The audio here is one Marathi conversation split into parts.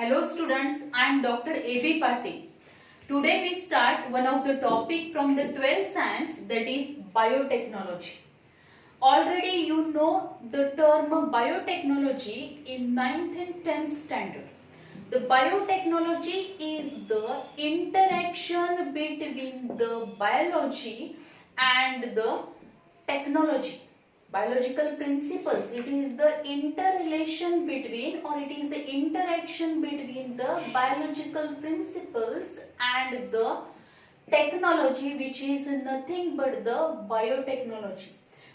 Hello students, I am Dr. A.B. Patil. Today we start one of the topic from the 12th science, that is biotechnology. Already you know the term biotechnology in 9th and 10th standard. The biotechnology is the interaction between the biology and the technology. Biological principles, it is the interrelation between, or it is the interaction between the biological principles and the technology, which is nothing but the biotechnology.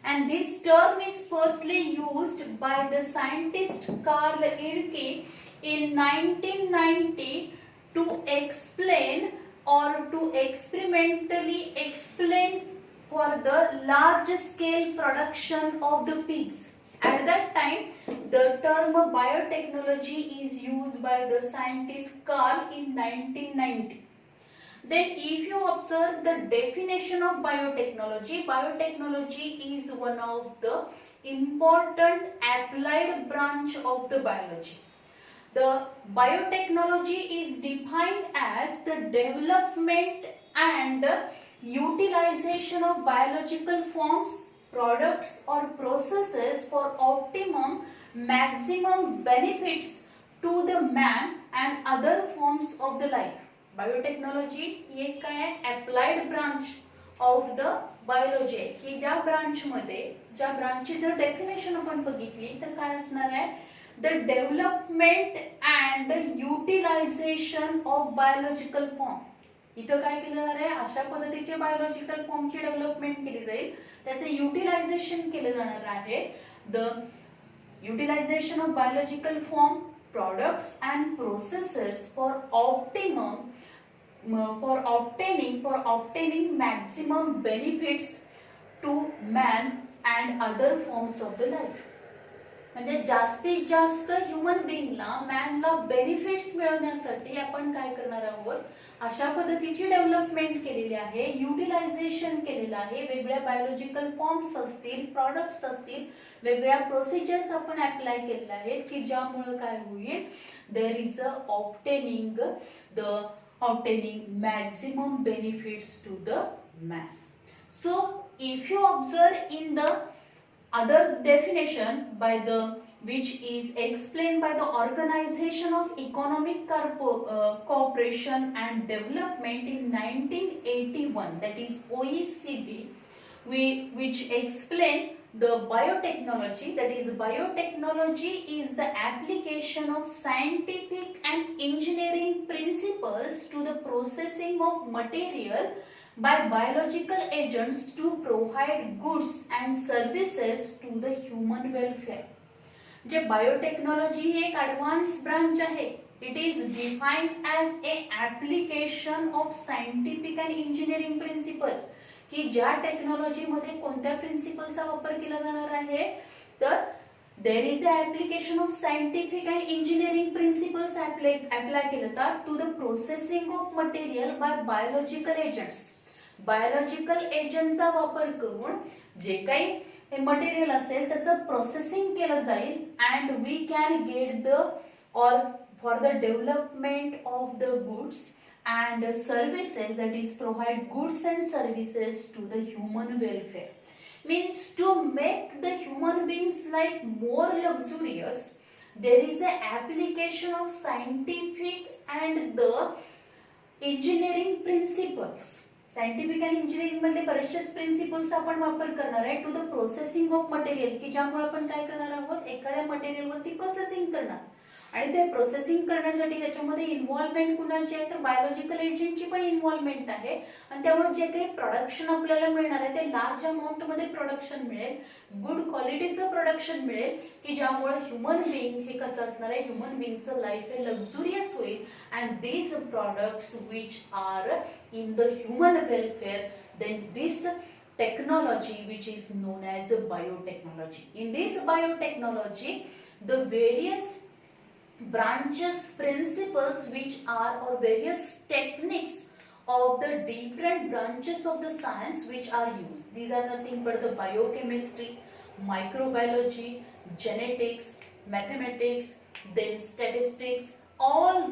And this term is firstly used by the scientist Carl Erdke in 1990 to explain or to experimentally explain for the large scale production of the pigs. At that time, the term biotechnology is used by the scientist Carl in 1990. Then if you observe the definition of biotechnology, biotechnology is one of the important applied branch of the biology. The biotechnology is defined as the development and utilization of biological forms, products or processes for optimum maximum benefits to the man and other forms of the life. Biotechnology ही एक काय आहे, applied branch of the biology आहे की ज्या ब्रांच मध्ये ज्या ब्रांचची जर डेफिनेशन आपण बघितली तर काय असणार आहे, the development and utilisation of biological form. इथं काय केलं जाणार आहे, अशा पद्धतीचे बायोलॉजिकल फॉर्मची डेव्हलपमेंट केली जाईल, त्याचे युटिलायझेशन केलं जाणार आहे. The utilisation of biological form, products and processes for obtaining maximum benefits to man and other forms of the life. म्हणजे जास्तीत जास्त ह्यूमन बीइंगला, मॅनला बेनिफिट्स मिळवण्यासाठी आपण काय करणार आहोत, अशा पद्धतीची डेव्हलपमेंट केलेली आहे, युटिलायझेशन केलेलं आहे. वेगवेगळ्या बायोलॉजिकल फॉर्म्स असतील, प्रॉडक्ट्स असतील, वेगवेगळ्या प्रोसिजर्स आपण अप्लाय केलेल्या आहेत की ज्यामुळे काय होईल, there is a obtaining maximum benefits to the man. So if you observe in the other definition by the which is explained by the Organization of Economic Cooperation and Development in 1981, that is OECD, which explain the biotechnology, that is biotechnology is the application of scientific and engineering principles to the processing of material by biological agents to provide goods and services to the human welfare. जे बायोटेक्नॉलॉजी एक ॲडव्हान्स ब्रांच आहे. It is defined as a application of scientific and engineering principle, की ज्या टेक्नॉलॉजी मध्ये कोणत्या प्रिन्सिपलचा वापर केला जाणार आहे, तर there is a application of scientific and engineering principles apply केलं तर to the processing of material by biological agents. Biological एजंटचा वापर करून जे काही मटेरियल असेल त्याचं प्रोसेसिंग केलं जाईल and we can get the or for the development of the goods and services, that is provide goods and services to the human welfare. Means to make the human beings life more luxurious, there is an application of scientific and the engineering principles. Scientific and engineering मधले बरेचसे प्रिन्सिपल्स आपण वापर करणार आहे to the processing of material, की ज्यामुळे आपण काय करणार आहोत, एखाद्या मटेरियल वरती प्रोसेसिंग करणार आणि ते प्रोसेसिंग करण्यासाठी त्याच्यामध्ये इन्व्हॉल्वमेंट कुणाची आहे, तर बायोलॉजिकल एजंटची पण इन्व्हॉल्वमेंट आहे. आणि त्यामुळे जे काही प्रोडक्शन आपल्याला मिळणार आहे ते लार्ज अमाऊंट मध्ये प्रोडक्शन मिळेल, गुड क्वालिटीचं प्रोडक्शन मिळेल, की ज्यामुळे ह्युमन बीइंग हे कसं असणार आहे, ह्युमन बीइंगचं लाईफ हे लक्झुरियस होईल. And these products which are in the human welfare, then this technology which is known as biotechnology. In this biotechnology, the various branches, principles which are, or various techniques of the different branches of the science which are used. These are nothing but the biochemistry, microbiology, genetics, mathematics, then statistics, all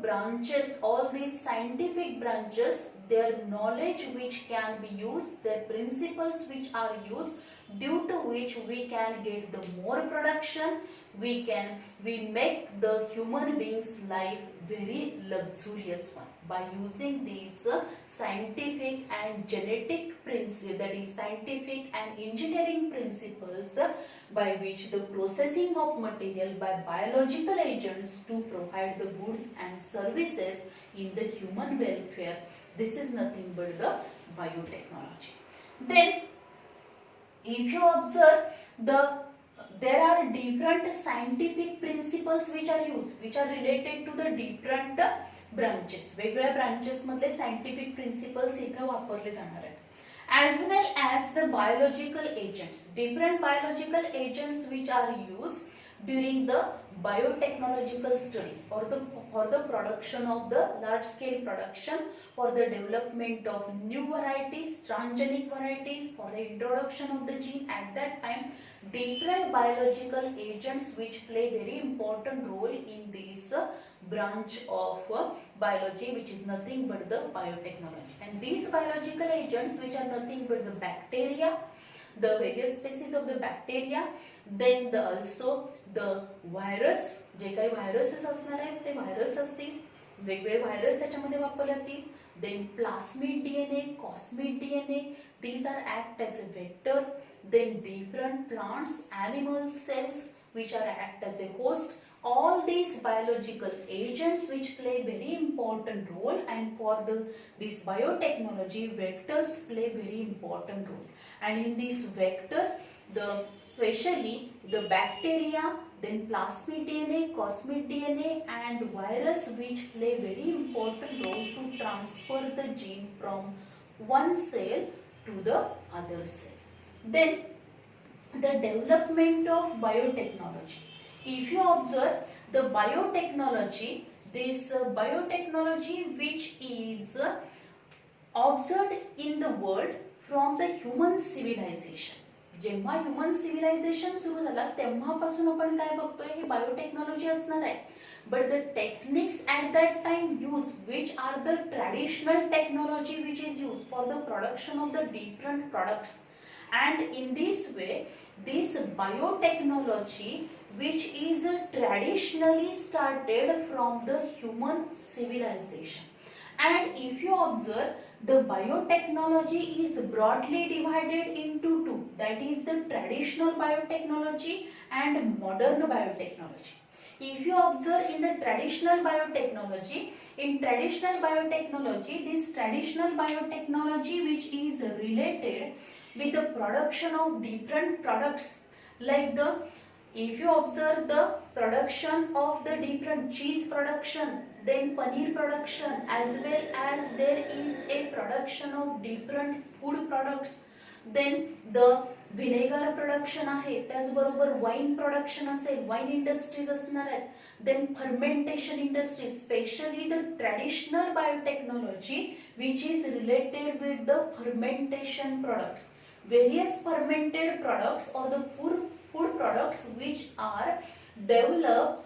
branches, all these scientific branches, their knowledge which can be used, their principles which are used, due to which we can get the more production, we make the human beings life very luxurious one by using these scientific and genetic principles, that is scientific and engineering principles, by which the processing of material by biological agents to provide the goods and services in the human welfare. This is nothing but the biotechnology. Then if you observe, there are different scientific principles which are used, which are related to the different branches. वेगळ्या branches मधले scientific principles इथे वापरले जाणार आहेत. As well as the biological agents, different biological agents which are used during the biotechnological studies for the production of the large scale production, for the development of new varieties, transgenic varieties, for the introduction of the gene. At that time, different biological agents which play very important role in this branch of biology, which is nothing but the biotechnology. And these biological agents which are nothing but the bacteria, the various species of the bacteria, then also the virus, जे काही viruses असणार आहेत ते virus असतील, वेगवेगळे virus त्याच्यामध्ये वापरले जातील. Then plasmid DNA, cosmid DNA, these are act as a vector. Then different plants, animals, cells which are act as a host. All these biological agents which play very important role, and for this biotechnology, vectors play very important role. And in this vector, especially the bacteria, then plasmid DNA, cosmid DNA and virus which play very important role to transfer the gene from one cell to the other cell. Then the development of biotechnology. If you observe the biotechnology, this biotechnology which is observed in the world from the human civilization. जेव्हा ह्युमन सिव्हिलायझेशन सुरू झाला तेव्हापासून आपण काय बघतोय, ही बायोटेक्नॉलॉजी असणार आहे. But the techniques at that time used, which are the traditional technology which is used for the production of the different products. And in this way, this biotechnology which is traditionally started from the human civilization. And if you observe, the biotechnology is broadly divided into two, that is the traditional biotechnology and modern biotechnology. If you observe in the traditional biotechnology, this traditional biotechnology which is related with the production of different products, like if you observe the production of the different cheese production, then paneer production, as well as there is a production of different food products, then the vinegar production आहे, त्याचबरोबर वाईन प्रोडक्शन असेल, वाईन इंडस्ट्रीज असणार आहेत, then fermentation industry, especially the traditional biotechnology which is related with the fermentation products, various fermented products or the food products which are developed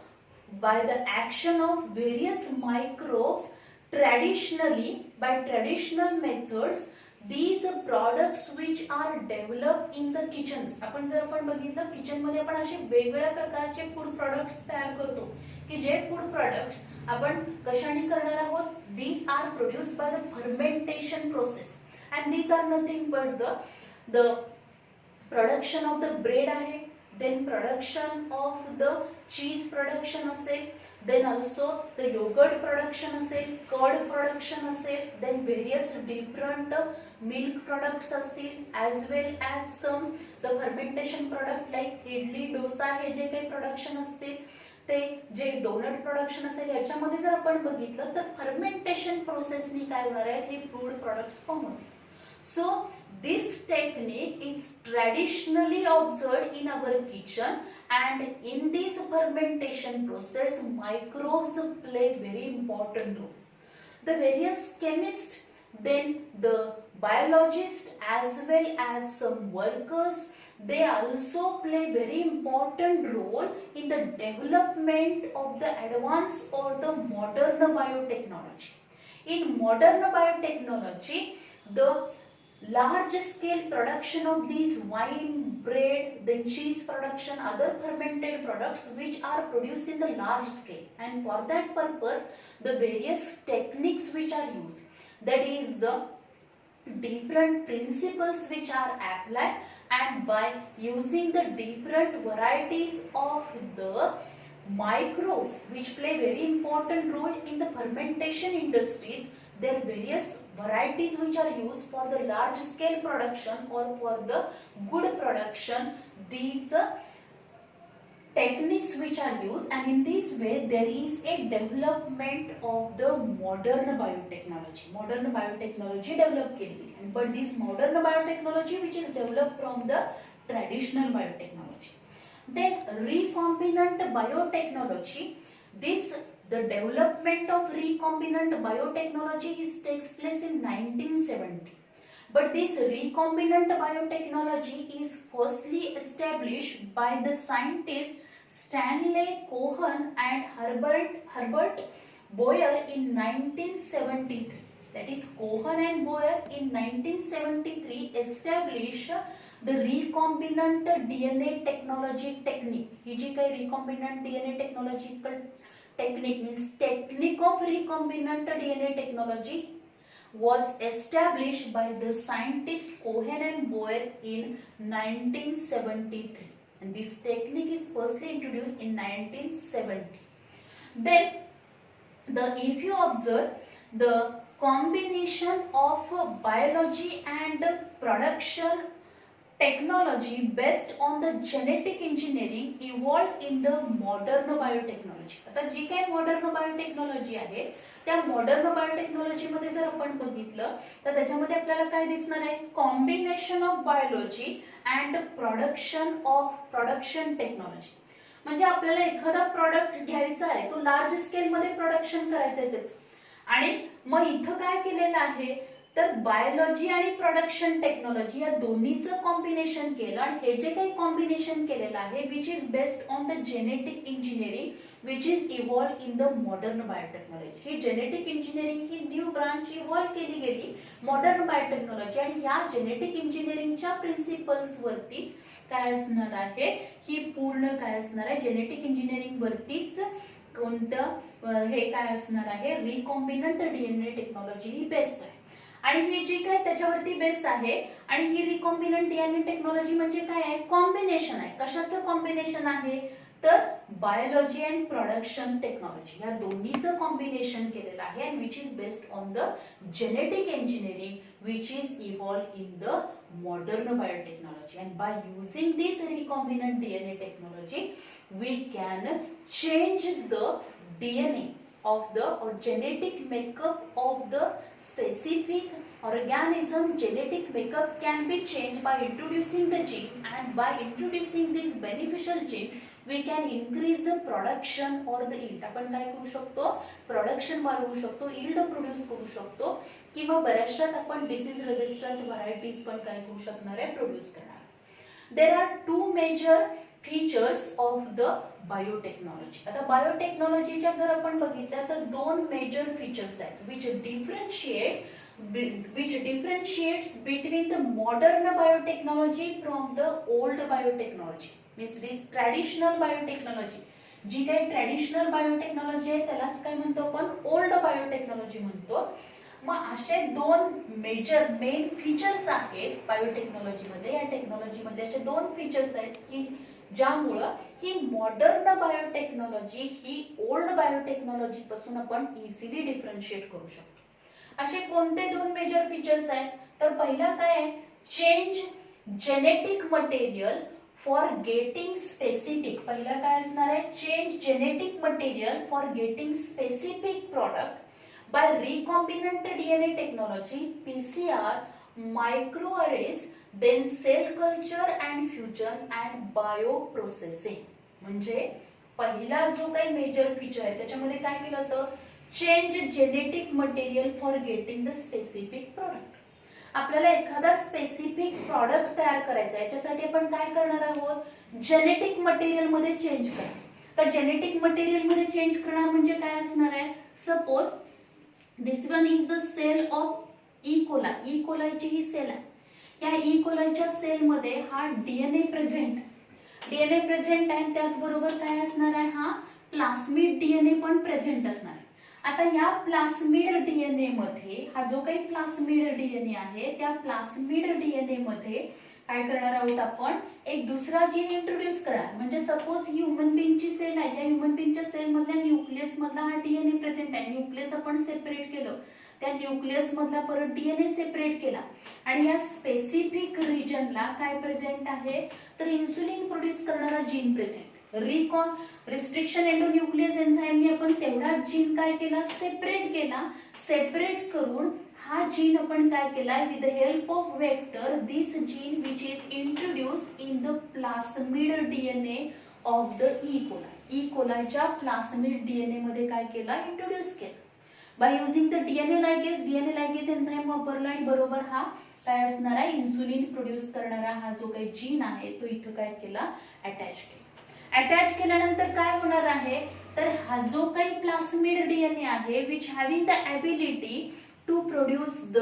by the action of various microbes traditionally, by traditional methods. These products which are developed in the kitchens. आपण बघितलं किचन मध्ये आपण असे वेगवेगळ्या प्रकारचे फूड प्रोडक्ट्स तयार करतो की जे फूड प्रोडक्ट्स आपण कशाने करणार आहोत. These are produced by the fermentation process, and these are nothing but the production of the bread आहे, then production of the cheese production असेल, then also the yogurt production असेल, curd production असेल, then various different milk products असतील, as well as some the fermentation product like idli, dosa हे जे काही production असतील, ते जे डोनट प्रोडक्शन असेल, याच्यामध्ये जर आपण बघितलं तर फर्मेंटेशन प्रोसेसनी काय होणार आहे, हे फूड प्रोडक्ट्स फॉर्म होतील. So this technique is traditionally observed in our kitchen, and in this fermentation process microbes play very important role. The various chemists then the biologists as well as some workers, they also play very important role in the development of the advanced or the modern biotechnology. In modern biotechnology, the large scale production of these wine, bread, then cheese production, other fermented products which are produced in the large scale, and for that purpose the various techniques which are used, that is the different principles which are applied, and by using the different varieties of the microbes which play very important role in the fermentation industries, there are various varieties which are used for the large scale production or for the good production. These techniques which are used, and in this way there is a development of the modern biotechnology. Modern biotechnology developed केली, but this modern biotechnology which is developed from the traditional biotechnology. Then recombinant biotechnology, this the development of recombinant biotechnology takes place in 1970. But this recombinant biotechnology is firstly established by the scientists Stanley Cohen and Herbert Boyer in 1973. That is, Cohen and Boyer in 1973 established the recombinant DNA technology technique. ही जी काही recombinant DNA technological technique means technique of recombinant DNA technology was established by the scientists Cohen and Boyer in 1973, and this technique is firstly introduced in 1970. Then if you observe the combination of biology and production technology based on the genetic engineering evolved in the modern biotechnology. आता जी काही modern biotechnology आहे त्या modern biotechnology मध्ये जर आपण बघितलं तर त्याच्यामध्ये आपल्याला काय दिसणार आहे, combination of biology and production technology. म्हणजे आपल्याला एखादा प्रोडक्ट घ्यायचा आहे, तो लार्ज स्केल मध्ये प्रोडक्शन करायचं आहे त्याचं, आणि मग इथं काय केलेलं आहे तर बायोलॉजी आणि प्रोडक्शन टेक्नॉलॉजी या दोन्हीचं कॉम्बिनेशन केलं, आणि हे जे काही कॉम्बिनेशन केलेलं आहे which is based on the genetic engineering which is evolve in the modern biotechnology. He genetic engineering he new branch evolve केली गेली मॉडर्न बायोटेक्नॉलॉजी, आणि या जेनेटिक इंजिनिअरिंगच्या प्रिन्सिपल्स वरतीच काय असणार आहे, ही पूर्ण काय असणार आहे, जेनेटिक इंजिनिअरिंग वरतीच कोणतं हे काय असणार आहे, रिकॉम्बिनंट डीएनए टेक्नॉलॉजी ही बेस्ड आहे, आणि ही जी काय त्याच्यावरती बेस आहे. आणि ही रिकॉम्बिनंट डीएनए टेक्नॉलॉजी म्हणजे काय आहे, कॉम्बिनेशन आहे. कशाचं कॉम्बिनेशन आहे तर बायोलॉजी अँड प्रोडक्शन टेक्नॉलॉजी या दोन्हीचं कॉम्बिनेशन केलेलं आहे, and which is based on the genetic engineering which is evolve in the modern biotechnology. And by using this recombinant DNA technology, we can change the DNA of the or genetic makeup of the specific organism. Genetic makeup can be changed by introducing the gene, and by introducing this beneficial gene we can increase the production or the yield. आपण काय करू शकतो, प्रोडक्शन वाढवू शकतो, yield प्रोड्यूस करू शकतो, किंवा बऱ्याचशाच आपण डिसीज रेजिस्टंट व्हरायटीज पण काय करू शकणार आहे, प्रोड्यूस करणार. There R to major features of the biotechnology. आता बायोटेक्नॉलॉजीच्या जर आपण बघितलं तर दोन मेजर फीचर्स आहेत which differentiates between the modern biotechnology from the old biotechnology. Means this traditional biotechnology, जी काही ट्रॅडिशनल बायोटेक्नॉलॉजी आहे त्यालाच काय म्हणतो आपण, ओल्ड बायोटेक्नॉलॉजी म्हणतो. मग असे दोन मेजर मेन फीचर्स आहेत बायोटेक्नॉलॉजी मध्ये, या टेक्नॉलॉजी मध्ये असे दोन फीचर्स आहेत की ज्यामुळं ही मॉडर्न बायोटेक्नॉलॉजी ही ओल्ड बायोटेक्नॉलॉजी पासून आपण इझिली डिफरन्शिएट करू शकतो. असे कोणते दोन मेजर फीचर्स आहेत तर पहिला काय आहे, change genetic material for getting specific. पहिला काय असणार आहे, change genetic material for getting specific product by recombinant DNA technology, PCR, microarrays, then cell culture and fusion and bioprocessing. म्हणजे पहिला जो काही मेजर फीचर आहे त्याच्यामध्ये काय केलं होतं, change genetic material for getting the specific product. आपल्याला एखादा स्पेसिफिक प्रॉडक्ट तयार करायचा आहे, याच्यासाठी आपण काय करणार आहोत, जेनेटिक मटेरियल मध्ये चेंज करा. तर जेनेटिक मटेरियल मध्ये चेंज करणार म्हणजे काय असणार आहे, suppose this one is the cell of E coli. E कोलायची ही सेल आहे. या ई कोलायच्या सेल मध्ये हा डीएनए प्रेझेंट आहे, त्याचबरोबर काय असणार आहे, हा प्लास्मिड डीएनए पण प्रेझेंट असणार आहे. आता या प्लास्मिड डीएनए मध्ये, हा जो काही प्लास्मिड डीएनए आहे, त्या प्लास्मिड डीएनए मध्ये काय करणार आहोत, आपण एक दुसरा जीन इंट्रोड्यूस करणार. म्हणजे सपोज ही ह्यूमन बीइंगची सेल आहे, या ह्यूमन बीइंगच्या सेल मधल्या न्यूक्लियस मधला हा डीएनए प्रेझेंट आहे. न्यूक्लियस आपण सेपरेट केलं, त्या न्यूक्लियस मधला परत डीएनए सेपरेट केला आणि या स्पेसिफिक रिजनला काय प्रेझेंट आहे, तर इन्सुलिन प्रोड्यूस करणारा जीन प्रेझेंट. रिस्ट्रिक्शन एंडोन्यूक्लियस एन्झाईमने आपण तेवढा जीन काय केला, सेपरेट केला. सेपरेट करून हा जीन आपण काय केला, with the help of vector this gene which is introduce in the plasmid DNA of the E coli. E कोलायच्या प्लास्मिड डीएनए मध्ये काय केला, इंट्रोड्यूस केला. By using the DNA ligase enzyme वापरला आणि बरोबर हा काय असणार आहे, इन्सुलिन प्रोड्यूस करणारा हा जो काही जीन आहे तो इथं काय केला, अटॅच केला. अटॅच केल्यानंतर काय होणार आहे, तर हा जो काही प्लास्मिड डीएनए आहे which having the ability to produce the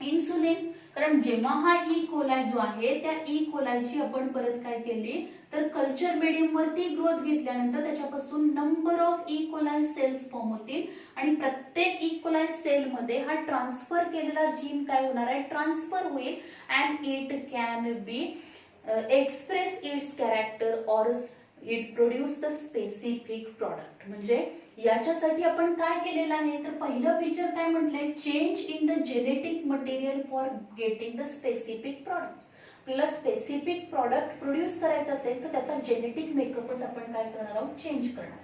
insulin. कारण जेव्हा हा ई कोलाई जो आहे, त्या ई कोलायची आपण परत काय केली, तर कल्चर मीडियम वरती ग्रोथ घेतल्यानंतर त्याच्यापासून number of E coli cells form होतील आणि प्रत्येक ई कोलाई सेल मध्ये हा ट्रान्सफर केलेला जीन काय होणार आहे, ट्रान्सफर होईल and it can be express it's character or it produce the specific product. म्हणजे याच्यासाठी आपण काय केलेलं आहे, तर पहिलं फीचर काय म्हटलंय, change in the genetic material for getting the specific product. आपल्याला स्पेसिफिक प्रॉडक्ट प्रोड्यूस करायचं असेल तर त्याचा जेनेटिक मेकअपच आपण काय करणार आहोत, चेंज करणार.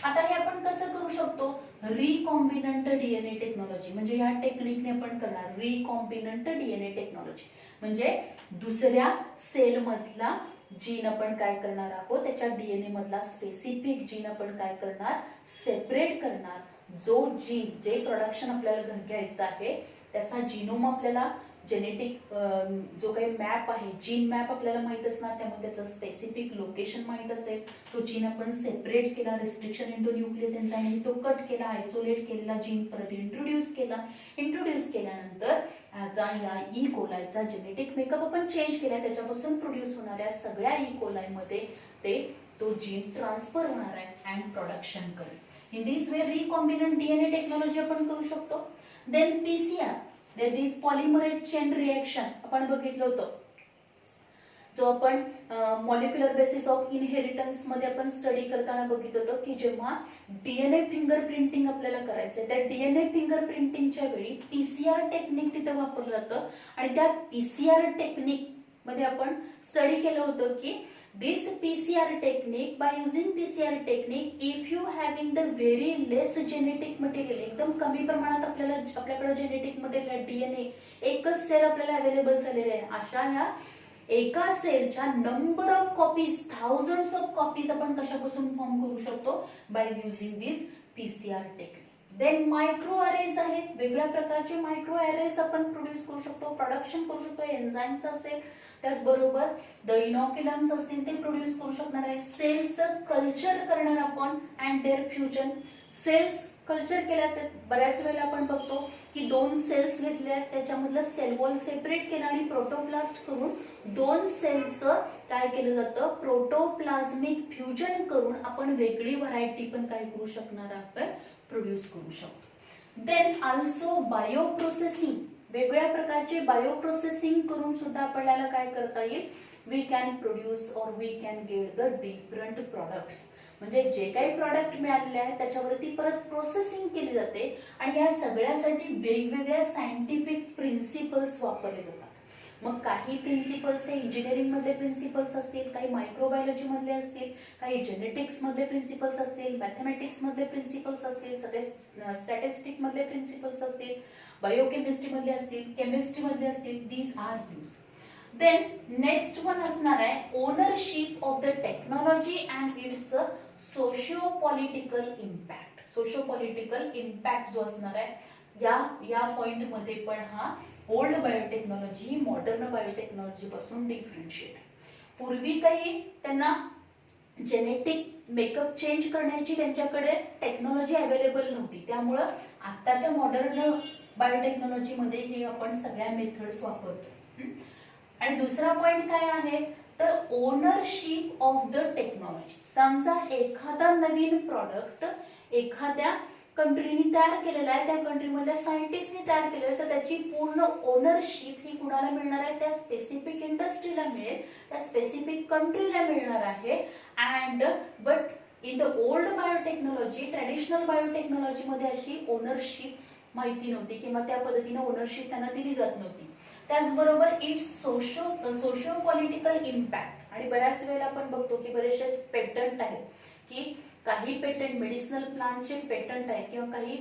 आता हे आपण कसं करू शकतो, रिकॉम्बिनंट डीएनए टेक्नॉलॉजी. म्हणजे या टेक्निकने आपण करणार रिकॉम्बिनंट डीएनए टेक्नॉलॉजी. म्हणजे दुसऱ्या सेल मधला जीन आपण काय करणार आहोत, त्याच्या डीएनए मधला स्पेसिफिक जीन आपण काय करणार, सेपरेट करणार. जो जीन, जे प्रोडक्शन आपल्याला घ्यायचं आहे त्याचा जीनोम आपल्याला जेनेटिक जो काही मॅप आहे, जीन मॅप आपल्याला माहित असणार, त्यामध्ये त्याचं स्पेसिफिक लोकेशन माहित असेल. तो जीन आपण सेपरेट केला, रिस्ट्रिक्शन एंडोन्यूक्लियस एन्झाईमने तो कट केला, आयसोलेट केलेला जीन परत इंट्रोड्यूस केला. इंट्रोड्यूस केल्यानंतर या ई कोलायचा जेनेटिक मेकअप आपण चेंज केला, त्याच्यापासून प्रोड्यूस होणाऱ्या सगळ्या ई कोलायमध्ये तो जीन ट्रान्सफर होणार आहे अँड प्रोडक्शन करेल. In this way recombinant DNA technology आपण करू शकतो. Then PCR, that is polymerase chain reaction, आपण बघितलं होतं. जो आपण मॉलिक्युलर बेसिस ऑफ इनहेरिटन्स मध्ये आपण स्टडी करताना बघितलं होतं की जेव्हा डीएनए फिंगर प्रिंटिंग आपल्याला करायचंय, त्या डीएनए फिंगर प्रिंटिंगच्या वेळी पीसीआर टेक्निक तिथं वापरलं जातं. आणि त्या पीसीआर टेक्निक मध्ये आपण स्टडी केलं होतं की this PCR technique, by using PCR technique, if you having the very less genetic material, एकदम कमी प्रमाणात आपल्याकडे जेनेटिक मटेरियल डीएनए, एकच सेल आपल्याला अवेलेबल झालेले आहे, अशा या एका सेलच्या number of copies, thousands of copies आपण कशापासून फॉर्म करू शकतो, by using this PCR technique. Then micro arrays आहेत, वेगळ्या प्रकारचे मायक्रो अरेज आपण प्रोड्यूस करू शकतो, प्रोडक्शन करू शकतो. एन्झाईम्स असेल, त्याचबरोबर द इनॉक्युलम्स असतील ते प्रोड्यूस करू शकणार आहे. सेलचं कल्चर करणार आपण and there fusion. Cells culture केल्या तर बऱ्याच वेळेला आपण बघतो की दोन सेल्स घेतल्या, त्याच्यामधलं सेल वॉल सेपरेट केला आणि प्रोटोप्लास्ट करून दोन सेलचं काय केलं जातं, प्रोटोप्लाझ्मिक फ्युजन करून आपण वेगळी व्हरायटी पण काय करू शकणार आपण, प्रोड्यूस करू शकतो. देन ऑल्सो बायो प्रोसेसिंग, वेगळ्या प्रकारचे बायो प्रोसेसिंग करून सुद्धा आपल्याला काय करता येईल, we can produce or we can get the different products. म्हणजे जे काही प्रॉडक्ट मिळालेले आहेत त्याच्यावरती परत प्रोसेसिंग केली जाते आणि या सगळ्यासाठी वेगवेगळ्या सायंटिफिक प्रिन्सिपल्स वापरले जातात. मग काही प्रिन्सिपल्स हे इंजिनिअरिंग मधले प्रिन्सिपल्स असतील, काही मायक्रोबायोलॉजी मधले असतील, काही जेनेटिक्स मधले प्रिन्सिपल्स असतील, मॅथमॅटिक्स मधले प्रिन्सिपल्स असतील, स्टॅटिस्टिक मधले प्रिन्सिपल्स असतील, बायोकेमिस्ट्री मधले असतील, केमिस्ट्री मधले असतील. These R use. Then next one असणार आहे ownership of the technology and it's socio political impact. Socio political impact जो असणार आहे या पॉइंट मध्ये पण हा ओल्ड बायोटेक्नॉलॉजी मॉडर्न बायोटेक्नॉलॉजी पासून डिफरन्शिएट. पूर्वी काही त्यांना जेनेटिक मेकअप चेंज करण्याची त्यांच्याकडे टेक्नॉलॉजी अवेलेबल नव्हती, त्यामुळं आताच्या मॉडर्न बायोटेक्नॉलॉजी मध्ये हे आपण सगळ्या मेथड्स वापरतो. आणि दुसरा पॉइंट काय आहे तर ओनरशिप ऑफ द टेक्नॉलॉजी. समजा एखादा नवीन प्रॉडक्ट एखाद्या कंट्रीने तयार केलेला आहे, त्या कंट्रीमधल्या सायंटिस्टने तयार केलेलं, तर त्याची पूर्ण ओनरशिप ही कुणाला मिळणार आहे, त्या स्पेसिफिक इंडस्ट्रीला मिळेल, त्या स्पेसिफिक कंट्रीला मिळणार आहे. And but in the old biotechnology, traditional biotechnology मध्ये अशी ओनरशिप माहिती नव्हती किंवा त्या पद्धतीने ओनरशिप त्यांना दिली जात नव्हती. त्याचबरोबर इट्स सोशो पॉलिटिकल इम्पॅक्ट. आणि बऱ्याच वेळेला आपण बघतो की बरेचसे पेटंट आहेत, की काही पेटंट मेडिसिनल प्लांटचे पेटंट आहेत किंवा काही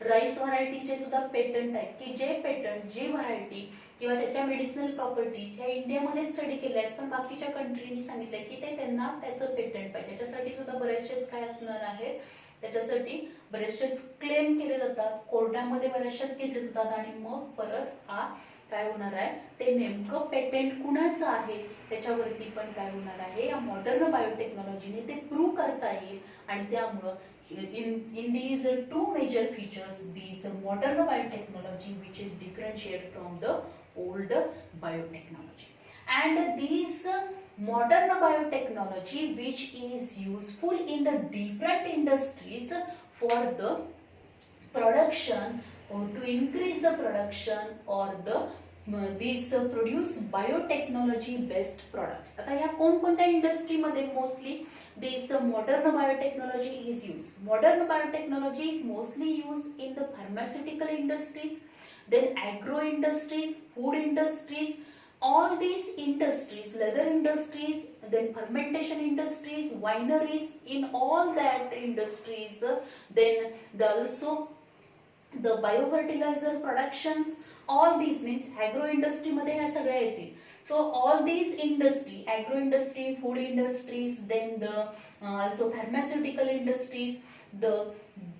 राईस व्हरायटीचे सुद्धा पेटंट आहेत, की जे पेटंट जी व्हरायटी किंवा त्याच्या मेडिसिनल प्रॉपर्टीज ह्या इंडियामध्ये स्टडी केल्या आहेत, पण बाकीच्या कंट्रीनी सांगितलंय की ते त्यांना त्याचं पेटंट पाहिजे. त्याच्यासाठी सुद्धा बरेचसेच काय असणार आहेत, त्याच्यासाठी बरेचसेच क्लेम केले जातात, कोर्टामध्ये बऱ्याचशाच केसेस होतात आणि मग परत हा काय होणार आहे ते नेमकं पेटंट कुणाचं आहे त्याच्यावरती पण काय होणार आहे या मॉडर्न बायोटेक्नॉलॉजीने ते प्रूव्ह करता येईल. आणि त्यामुळं in these two major features, these modern biotechnology which is differentiated from the old biotechnology, and these modern biotechnology which is useful in the different industries for the production or to increase the production or the these produce biotechnology based products. आता या कोणकोणत्या इंडस्ट्रीमध्ये mostly this modern biotechnology is used? Modern biotechnology is mostly used in the pharmaceutical industries, then agro industries, food industries, all these industries, leather industries, then fermentation industries, wineries, in all that industries, then also the biofertilizer productions, all these means agro industry मध्ये ह्या सगळ्या येतील. So all these industry, agro industry, food industries, then the also pharmaceutical industries,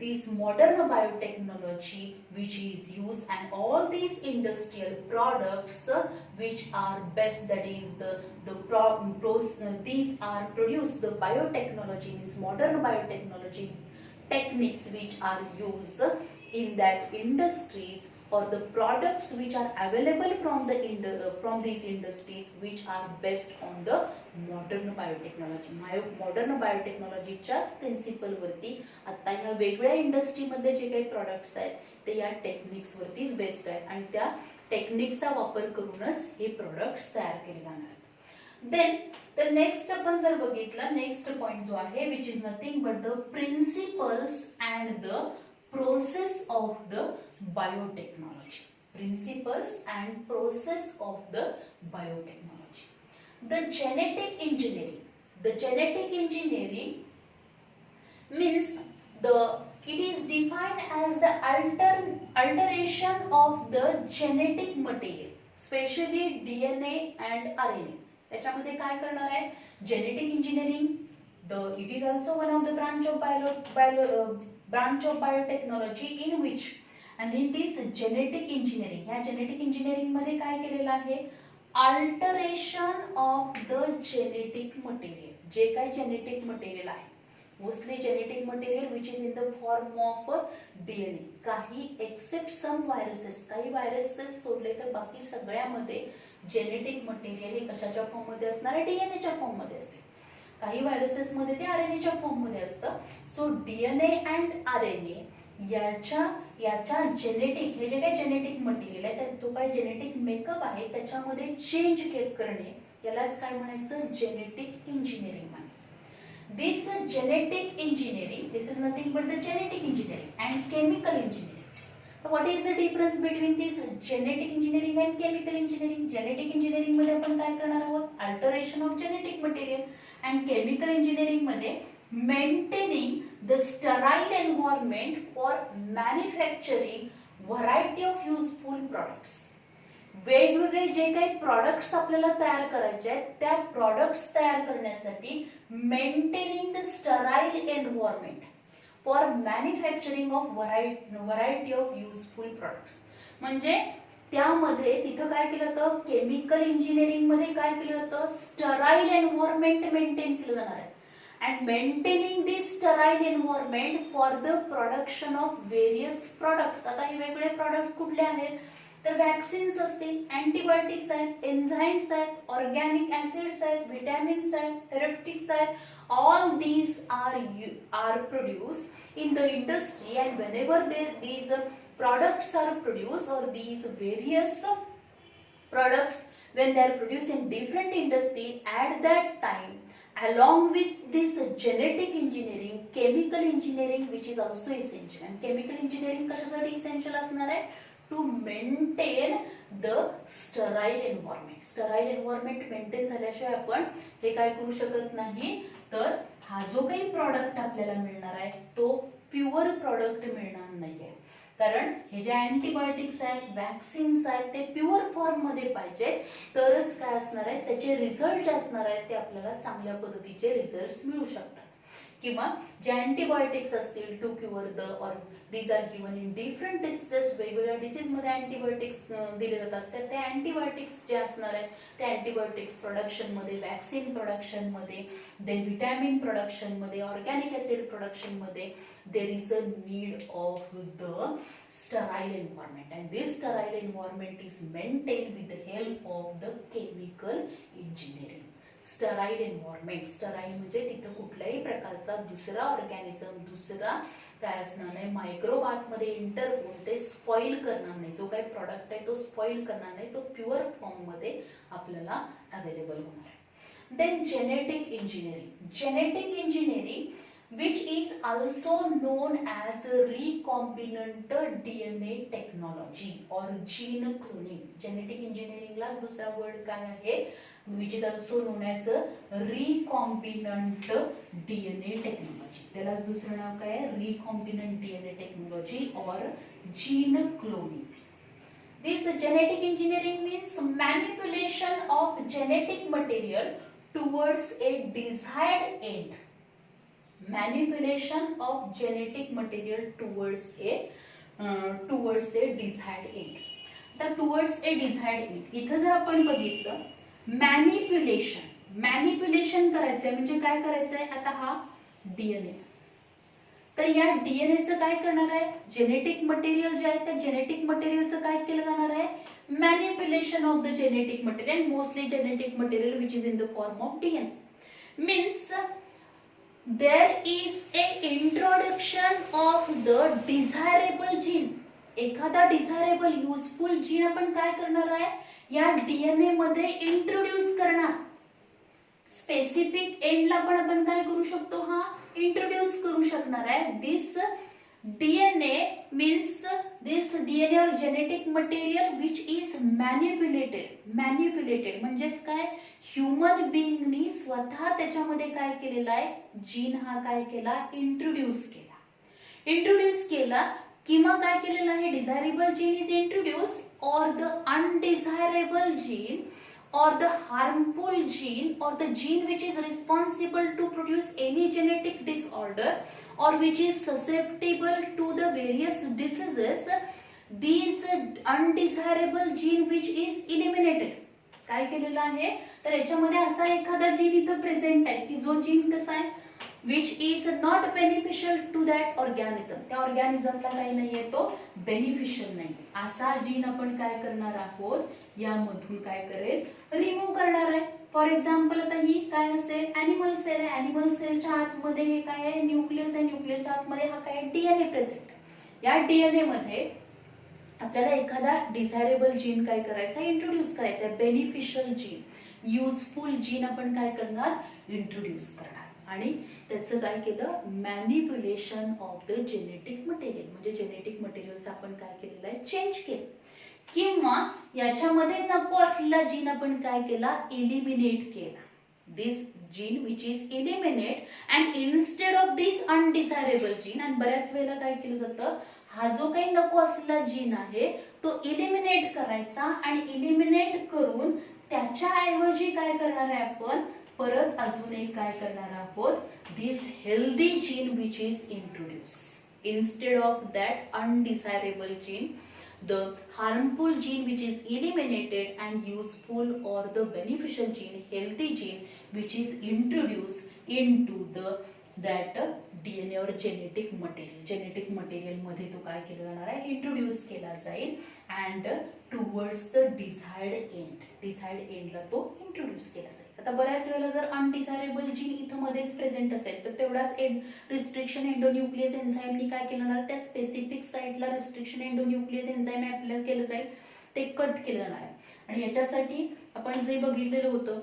these modern biotechnology which is used, and all these industrial products which are best, that is these are produced, the biotechnology means modern biotechnology techniques which are used in that industries, or the products which are available from these industries which are based on the modern biotechnology. Modern बायोटेक्नॉलॉजीच्याच प्रिन्सिपल वरती आता ह्या वेगवेगळ्या इंडस्ट्रीमध्ये जे काही प्रोडक्ट्स आहेत ते या टेक्निक्स वरतीच बेस्ड आहेत आणि त्या टेक्निकचा वापर करूनच हे प्रोडक्ट्स तयार केले जाणार आहेत. देन तर नेक्स्ट आपण जर बघितलं, नेक्स्ट पॉइंट जो आहे which is nothing but the principles and the process of the biotechnology. Principles and process of the biotechnology. The genetic engineering. The genetic engineering means it is defined as the alteration of the genetic material, especially DNA and RNA. त्याच्यामध्ये काय करणार आहे genetic engineering. It is also one of the branch of biotechnology in which, and in this genetic engineering, या genetic engineering मध्ये काय केलेलं आहे alteration of the genetic material. जे काही genetic material आहे mostly genetic material which is in the form of DNA. काही except some viruses, काही viruses सोडले तर बाकी सगळ्यामध्ये genetic material हे कशाच्या फॉर्म मध्ये असणार आहे, DNA च्या फॉर्म मध्ये असेल. काही व्हायरसेस मध्ये ते आरएनए च्या फॉर्म मध्ये असतं. सो डीएनए अँड आरएनए याच्या जेनेटिक, हे जे काही जेनेटिक मटेरियल आहे तो काय जेनेटिक मेकअप आहे त्याच्यामध्ये चेंज करणे यालाच काय म्हणायचं जेनेटिक इंजिनिअरिंग म्हणायचं. This genetic engineering, this is nothing but the genetic engineering and chemical engineering. What is the difference between this genetic engineering and chemical engineering? Genetic engineering मध्ये आपण काय करणार आहोत alteration of genetic material, and chemical engineering मध्ये maintaining the sterile environment for manufacturing variety of useful products. वेगवेगळे जे काही products आपल्याला तयार करायचे आहेत त्या products तयार करण्यासाठी maintaining the sterile environment for manufacturing of variety of useful products. म्हणजे त्यामध्ये तिथं काय केलं जातं, केमिकल इंजिनिअरिंग मध्ये काय केलं जातं, स्टराईल एन्व्हायरमेंट मेंटेन केलं जाणार आहे. And maintaining this sterile environment for the production of various products. आता हे वेगळे प्रोडक्ट्स कुठले आहेत, तर वॅक्सिन्स असतील, अँटीबायोटिक्स आहेत, एन्झाइम्स आहेत, ऑर्गॅनिक ऍसिड्स आहेत, विटॅमिन्स आहेत, थेरप्युटिक्स आहेत. All these are produced in the industry, and whenever these products are produced, or these various products when they are produced in different industry, at that time along with this genetic engineering, chemical engineering which is also essential. And chemical engineering कशासाठी essential असणार आहे, to maintain the sterile environment. Sterile environment maintain झाल्याशिवाय आपण हे काय करू शकत नाही. तर हा जो काही प्रॉडक्ट आपल्याला मिळणार आहे तो प्युअर प्रॉडक्ट मिळणार नाहीये, कारण हे जे अँटीबायोटिक्स आहेत, वॅक्सिन्स आहेत, ते प्युअर फॉर्म मध्ये पाहिजे, तरच काय असणार आहे, त्याचे रिझल्ट जे असणार आहेत ते आपल्याला चांगल्या पद्धतीचे रिझल्ट मिळू शकतात. किंवा जे अँटीबायोटिक्स असतील टू क्युअर द, और these R given in different diseases, वेगवेगळ्या डिसीज मध्ये अँटीबायोटिक्स दिले जातात, तर ते अँटीबायोटिक्स जे असणार आहेत ते अँटीबायोटिक्स प्रोडक्शन मध्ये, वॅक्सिन प्रोडक्शन मध्ये, देन विटॅमिन प्रोडक्शन मध्ये, ऑर्गॅनिक ऍसिड प्रोडक्शन मध्ये there is a need of the sterile environment, and this sterile environment is maintained with the help of the chemical engineering. Sterile environment, sterile म्हणजे तिथं कुठल्याही प्रकारचा दुसरा ऑर्गॅनिझम, दुसरा काय असणार नाही, मायक्रोब आतमध्ये एंटर होऊन ते स्पॉइल करणार नाही, जो काही प्रॉडक्ट आहे तो स्पॉइल करणार नाही, तो प्युअर फॉर्म मध्ये आपल्याला अवेलेबल होणार आहे. Then genetic engineering. Genetic engineering which is also known as recombinant DNA technology or gene cloning. Genetic engineering ला दुसरा वर्ड काय आहे, which is also known as recombinant DNA technology. त्याला दुसरं नाव काय आहे, recombinant DNA technology or gene cloning. This genetic engineering means manipulation of genetic material towards a desired end. Manipulation of genetic material towards a desired end. तर towards a desired end इथं जर आपण बघितलं, मॅनिप्युलेशन करायचंय म्हणजे काय करायचंय, आता हा डीएनए, तर या डीएनएचं काय करणार आहे, जेनेटिक मटेरियल जे आहे त्या जेनेटिक मटेरियलचं काय केलं जाणार आहे, manipulation of the genetic material, mostly genetic material which is in the form of DNA. Means there is a introduction of the desirable gene. एखादा डिझायरेबल युजफुल जीन आपण काय करणार आहे, या डीएनए मध्ये इंट्रोड्यूस करणार. स्पेसिफिक एंडला पण आपण काय करू शकतो, हा इंट्रोड्यूस करू शकणार आहे. दिस DNA means this DNA or genetic material which is manipulated म्हणजेच काय, ह्युमन बीइंगनी स्वतः त्याच्यामध्ये काय केलेलं आहे, जीन हा काय केला, इंट्रोड्यूस केला किंवा काय केलेलं आहे, desirable gene is introduce or the undesirable gene or the harmful gene or the gene which is responsible to produce any genetic disorder or which is susceptible to the various diseases, these undesirable gene which is eliminated. काय केलेलं आहे, तर याच्यामध्ये असा एखादा जीन इथं प्रेझेंट आहे की जो जीन कसा आहे, which is not beneficial to that organism, त्या ऑर्गॅनिझमला काही नाहीये, तो बेनिफिशियल नाही, असा जीन आपण काय करणार आहोत, यामधून काय करेल, रिमूव्ह करणार आहे. फॉर एक्झाम्पल आता ही काय असेल, ॲनिमल सेल आहे, ॲनिमल सेलच्या आतमध्ये हे काय आहे, न्यूक्लियस आहे, न्यूक्लियसच्या आतमध्ये हा काय डीएनए प्रेझेंट आहे. या डीएनए मध्ये आपल्याला एखादा डिझायरेबल जीन काय करायचा, इंट्रोड्यूस करायचा, बेनिफिशियल जीन, युजफुल जीन आपण काय करणार, इंट्रोड्यूस करणार. आणि त्याचं काय केलं, manipulation of the genetic material, म्हणजे जेनेटिक मटेरियलचं आपण काय केलेलं आहे, चेंज केलं. किंवा याच्यामध्ये नको असलेला जीन आपण काय केला, एलिमिनेट केला. This gene which is eliminate and instead of this undesirable gene, आणि बऱ्याच वेळेला काय केलं जातं, हा जो काही नको असलेला जीन आहे तो एलिमिनेट करायचा, आणि एलिमिनेट करून त्याच्या ऐवजी काय करणार आहे आपण, परत अजून एक काय करणार आहोत, this healthy gene which is introduce instead of that undesirable gene, the harmful gene which is eliminated and useful or the beneficial gene, healthy gene which is introduced into the that DNA or genetic material मध्ये तो काय केला जाणार आहे, इंट्रोड्यूस केला जाईल अँड टुवर्ड्स द डिझायर्ड एंडला तो इंट्रोड्यूस केला जाईल. आता बऱ्याच वेळेला जर अनडिझायरेबल जीन इथं मध्येच प्रेझेंट असेल तर तेवढाच रिस्ट्रिक्शन एंडोन्यूक्लियस एन्झाईमनी काय केलं जाणार, त्या स्पेसिफिक साईटला रिस्ट्रिक्शन एंडोन्यूक्लियस एन्झाईम अप्लाय केलं जाईल, ते कट केलं जाणार आहे. आणि याच्यासाठी आपण जे बघितलेलं होतं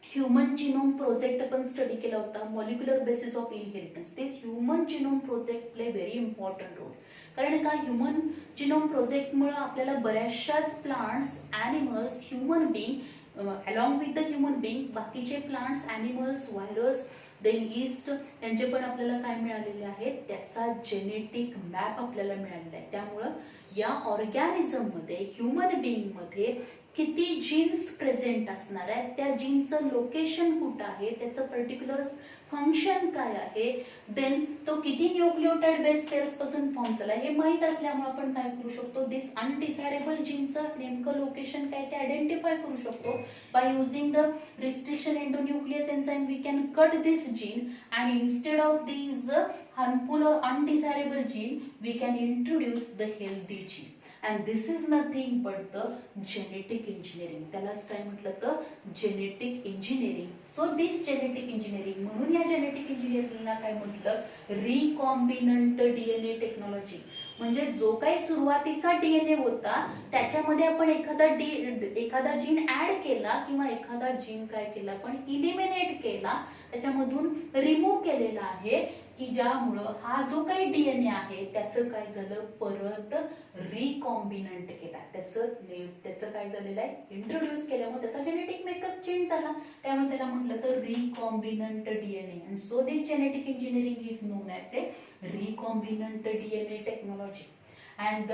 ह्युमन जिनोम प्रोजेक्ट पण स्टडी केला होता, molecular basis of inheritance. This human genome project play very important role. कारण का, ह्युमन जिनोम प्रोजेक्टमुळे आपल्याला बऱ्याचशाच plants, animals, human being along with the human being बाकीचे plants, animals, virus, then yeast यांचे पण आपल्याला काय मिळालेले आहेत, त्याचा जेनेटिक मॅप आपल्याला मिळालेला आहे. त्यामुळं या ऑर्गॅनिझममध्ये, ह्युमन बीइंगमध्ये किती जीन्स प्रेझेंट असणार आहेत, त्या जीनचं लोकेशन कुठं आहे, त्याचं पर्टिक्युलर फंक्शन काय आहे, देन तो किती न्यूक्लियोटाइड बेस पेअर्स पासून फॉर्म झाला हे माहित असल्यामुळे आपण काय करू शकतो, दिस अनडिझायरेबल जीनचं नेमकं लोकेशन काय ते आयडेंटिफाय करू शकतो. By using the restriction endonuclease enzyme we can cut this gene and instead of these harmful or undesirable gene we can introduce the healthy gene. And this is nothing but the genetic engineering. त्यालाच काय म्हटलं तर genetic engineering. So this genetic engineering, म्हणून या जेनेटिक इंजिनिअरिंगला काय म्हटलं, रिकॉम्बिनंट डीएनए टेक्नॉलॉजी. म्हणजे जो काही सुरुवातीचा डीएनए होता त्याच्यामध्ये आपण एखादा जीन ऍड केला किंवा एखादा जीन काय केला आपण इलिमिनेट केला, त्याच्यामधून रिमूव्ह केलेला आहे की ज्यामुळं हा जो काही डीएनए आहे त्याचं काय झालं, परत रिकॉम्बिनंट केला, त्याचं काय झालेलं आहे, इंट्रोड्यूस केल्यामुळे त्याचा जेनेटिक मेकअप चेंज झाला, त्यामुळे त्याला म्हटलं तर recombinant DNA. And so this genetic engineering is non as A recombinant DNA technology and the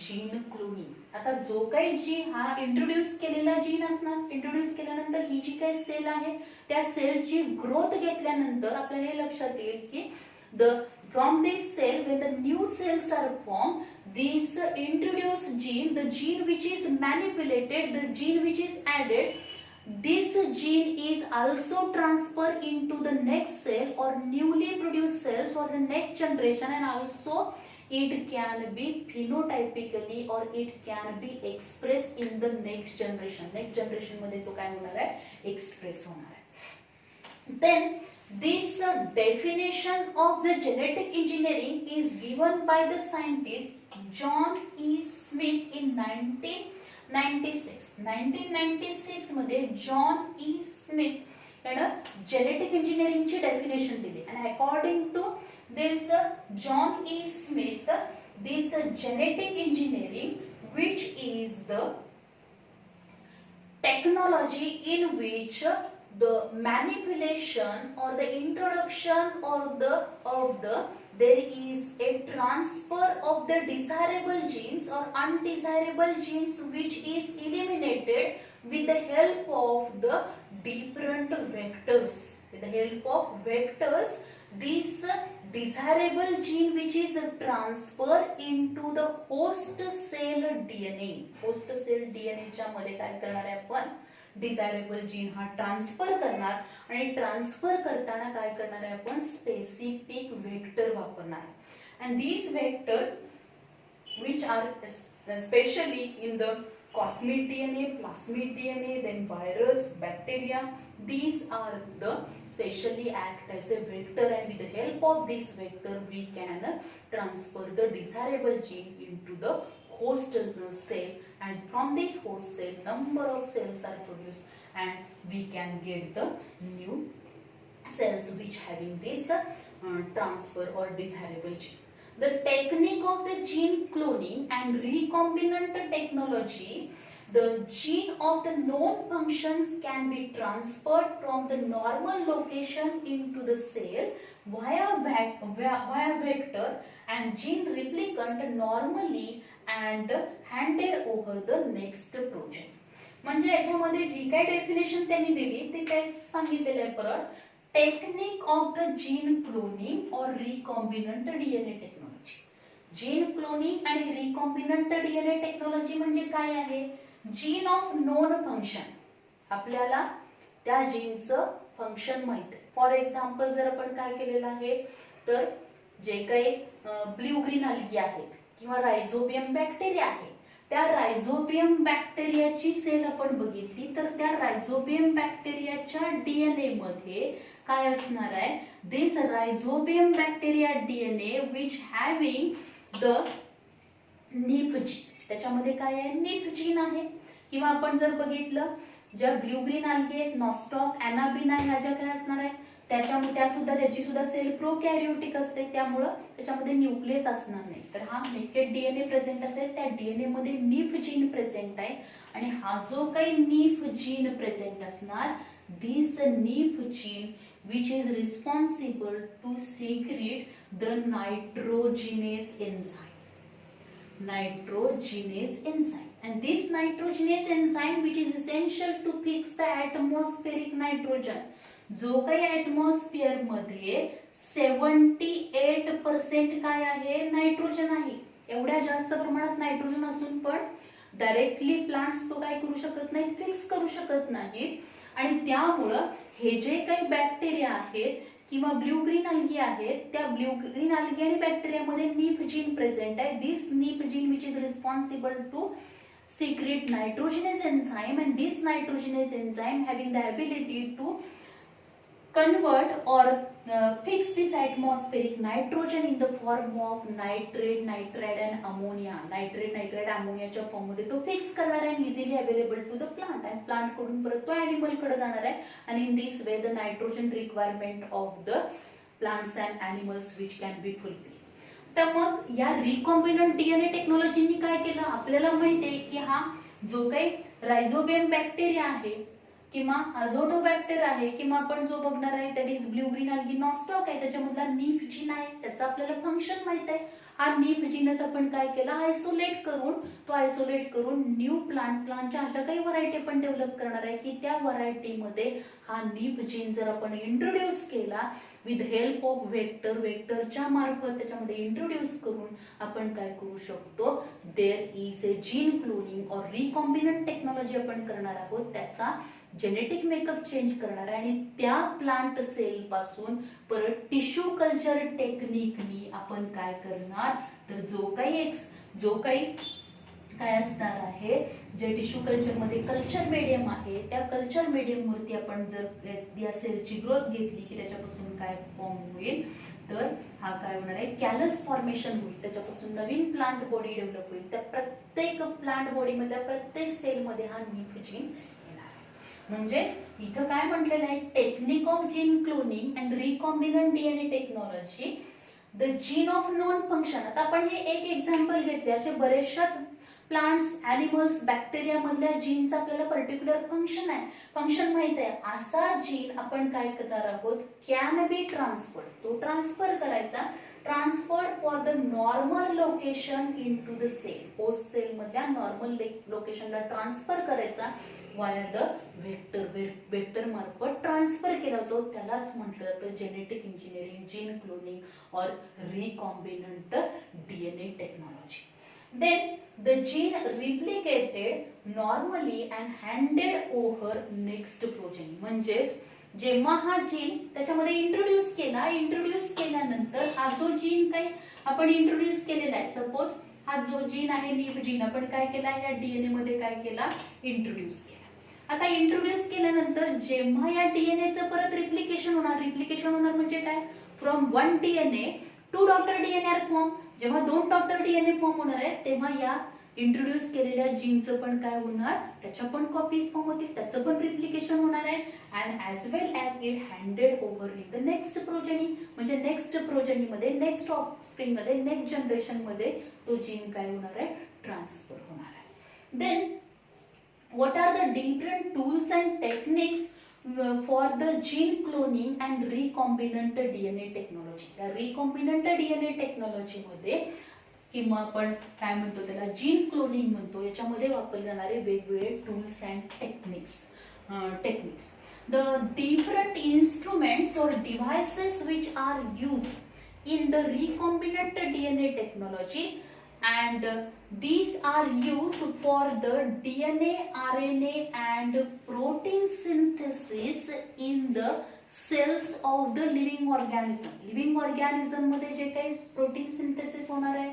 gene cloning. आता जो काही जीन हा इंट्रोड्यूस केलेला जीन असणार, इंट्रोड्यूस केल्यानंतर ही जी काही सेल आहे त्या सेलची ग्रोथ घेतल्यानंतर आपल्याला हे लक्षात येईल की from this cell, when the new cells are formed, this introduced gene, the gene which is manipulated, the gene which is added, this gene is also transferred into the next cell or newly produced cells or the next generation, and also it can be phenotypically or it can be expressed in the next generation. Next generation मध्ये तो काय होणार आहे, एक्सप्रेस होणार आहे. Then this definition of the genetic engineering is given by the scientist John E. Smith in 1996. 1996 मध्ये जॉन ई स्मिथ यानं जेनेटिक इंजिनिअरिंगची डेफिनेशन दिली. and according to this John E. Smith, this genetic engineering which is the technology in which the manipulation or the introduction of the there is a transfer of the desirable genes or undesirable genes which is eliminated with the help of the different vectors. With the help of vectors, this desirable gene which is transferred into the host cell DNA. Host cell DNA च्या मध्ये काय करणार आहे आपण, डिझायरेबल जीन हा ट्रान्सफर करणार आणि ट्रान्सफर करताना काय करणार आहे आपण, स्पेसिफिक वेक्टर वापरणार. And these vectors which are specially in the cosmid DNA, plasmid DNA, then virus, bacteria, these are the specially act as a vector, and with the help of this vector we can transfer the desirable gene into the host cell, and from this host cell number of cells are produced and we can get the new cells which having this transfer or desirable gene. The technique of the gene cloning and recombinant technology, the gene of the known functions can be transferred from the normal location into the cell via vector and gene replicant normally and handed over the next progeny. म्हणजे याच्यामध्ये जी काय डेफिनेशन त्यांनी दिली ते काय सांगितलेलं आहे परत, technique of the gene cloning और recombinant DNA technology. Gene cloning आणि रिकॉम्बिनंट डीएनए टेक्नॉलॉजी म्हणजे काय आहे, जीन ऑफ नोन फंक्शन, आपल्याला त्या जीनचं फंक्शन माहित आहे. फॉर एक्झाम्पल जर आपण काय केलेलं आहे, तर जे काही ब्ल्यू ग्रीन अल्गी आहेत किंवा रायझोबियम बॅक्टेरिया आहे, त्या रायझोबियम बॅक्टेरियाची सेल आपण बघितली तर त्या रायझोबियम बॅक्टेरियाच्या डीएनए मध्ये काय असणार आहे, this rhizobium bacteria DNA which having the nif gene, त्याच्यामध्ये काय आहे, निप जीन आहे. किंवा आपण जर बघितलं ज्या ब्ल्यू ग्रीन अल्गी आहेत, नॉस्टॉक, अॅनाबिना, ह्या ज्या काय असणार आहे त्याची सुद्धा सेल प्रोकॅरियोटिक असते, त्यामुळं त्याच्यामध्ये न्यूक्लियस असणार नाही. तर हा नेकेड डीएनए प्रेझेंट असेल, त्या डीएनए मध्ये नीफ जीन प्रेझेंट आहे आणि हा जो काही नीफ जीन प्रेझेंट असणार, this nif gene which is responsible to secrete the nitrogenase enzyme. Nitrogenase enzyme, and this nitrogenase enzyme which is essential to fix the atmospheric nitrogen, जो काही ऍटमॉस्फिअर मध्ये 78% काय आहे, नायट्रोजन आहे. एवढ्या जास्त प्रमाणात नायट्रोजन असून पण डायरेक्टली प्लांट्स तो काय करू शकत नाहीत, फिक्स करू शकत नाहीत. आणि त्यामुळं हे जे काही बॅक्टेरिया आहेत किंवा ब्ल्यू ग्रीन अल्गी आहेत, त्या ब्ल्यू ग्रीन अल्गी आणि बॅक्टेरियामध्ये नीफ जीन प्रेझेंट आहे. This nif gene which is responsible to secrete nitrogenase enzyme, and this nitrogenase enzyme having the ability to convert or fix this atmospheric nitrogen in the form of nitrate, nitride and ammonia. Nitrate, nitride, ammonia च्या फॉर्म मध्ये तो फिक्स करणार आहे, easily available to the plant, आणि प्लांट कडून परत तो एनिमल कडे जाणार आहे. आणि in this way the nitrogen requirement of the plants and animals which can be fulfil. तर मग या रिकॉम्बिनंट डीएनए टेक्नॉलॉजीनी काय केलं, आपल्याला माहिती आहे की हा जो काही रायझोबियम बॅक्टेरिया आहे किंवा अझोटोबॅक्टर आहे किंवा आपण जो बघणार आहे that is blue green algae nostoc आहे, त्याच्यामधला नीफ जीन आहे, त्याचं आपल्याला फंक्शन माहित आहे. हा नीफ जीनच आपण काय केला, आयसोलेट करून न्यू प्लांटच्या अशा काही व्हरायटी आपण डेव्हलप करणार आहे की त्या व्हरायटीमध्ये हा नीफ जीन जर आपण इंट्रोड्यूस केला विथ हेल्प ऑफ वेक्टरच्या मार्फत त्याच्यामध्ये इंट्रोड्यूस करून आपण काय करू शकतो, there is a gene cloning और रिकॉम्बिनंट टेक्नॉलॉजी आपण करणार आहोत. त्याचा जेनेटिक मेकअप चेंज करणार आहे आणि त्या प्लांट सेल पासून परत टिश्यू कल्चर टेक्निकनी आपण काय करणार, तर जो काही काय असणार आहे, जे टिश्यू कल्चर मध्ये कल्चर मीडियम आहे, त्या कल्चर मीडियम वरती आपण जर या सेलची ग्रोथ घेतली की त्याच्यापासून काय फॉर्म होईल, तर हा काय होणार आहे, कॅलस फॉर्मेशन होईल, त्याच्यापासून नवीन प्लांट बॉडी डेव्हलप होईल. त्या प्रत्येक प्लांट बॉडी मधल्या प्रत्येक सेल मध्ये हा नीफ जीन येणार आहे. म्हणजे इथं काय म्हटलेलं आहे, technique of gene cloning and recombinant DNA technology, the gene of non function. आता आपण हे एक एक्झाम्पल घेतले, असे बरेचशाच प्लांट्स, ॲनिमल्स, बॅक्टेरिया मधल्या जीनचा आपल्याला पर्टिक्युलर फंक्शन माहित आहे. असा जीन आपण काय करणार आहोत, कॅन बी ट्रान्सफर्ड, तो ट्रान्सफर करायचा, transferred for the normal location in to the sale, host sale मधल्या नॉर्मल लोकेशनला ट्रान्सफर करायचा वाया द वेक्टर मार्फत ट्रान्सफर केला जातो. त्यालाच म्हटलं जातं जेनेटिक इंजिनिअरिंग, जीन क्लोनिंग और recombinant DNA technology. Then the gene replicated normally and handed over next progeny. म्हणजे जेव्हा हा जीन त्याच्यामध्ये इंट्रोड्यूस केल्यानंतर हा जो जीन काही आपण इंट्रोड्यूस केलेला आहे, सपोज हा जो जीन आहे नीफ जीन आपण काय केला, या डीएनए मध्ये काय केला, इंट्रोड्यूस केला. आता इंट्रोड्यूस केल्यानंतर जेव्हा या डीएनएचं परत रिप्लिकेशन होणार म्हणजे काय, from one DNA to daughter DNA R form. जेव्हा दोन डॉटर डीएनए फॉर्म होणार आहे तेव्हा या इंट्रोड्यूस केलेल्या जीनचं पण काय होणार, त्याच्या पण कॉपीज फॉर्म होतील, त्याचं पण रिप्लिकेशन होणार आहे. And as well as it handed over in the next progeny, म्हणजे नेक्स्ट प्रोजेनी मध्ये, नेक्स्ट ऑफस्प्रिंग मध्ये, नेक्स्ट जनरेशन मध्ये तो जीन काय होणार आहे, ट्रान्सफर होणार आहे. Then what are the different tools and techniques for the gene cloning and recombinant DNA technology. त्या recombinant DNA technology मध्ये किंवा आपण काय म्हणतो त्याला जीन क्लोनिंग म्हणतो, याच्यामध्ये वापरले जाणारे वेगवेगळे tools and techniques. The different instruments और devices which are use in the recombinant DNA technology, and these are used for the DNA, RNA and protein synthesis in the cells of the living organism. Living organism मध्ये जे काही प्रोटीन सिंथेसिस होणार आहे,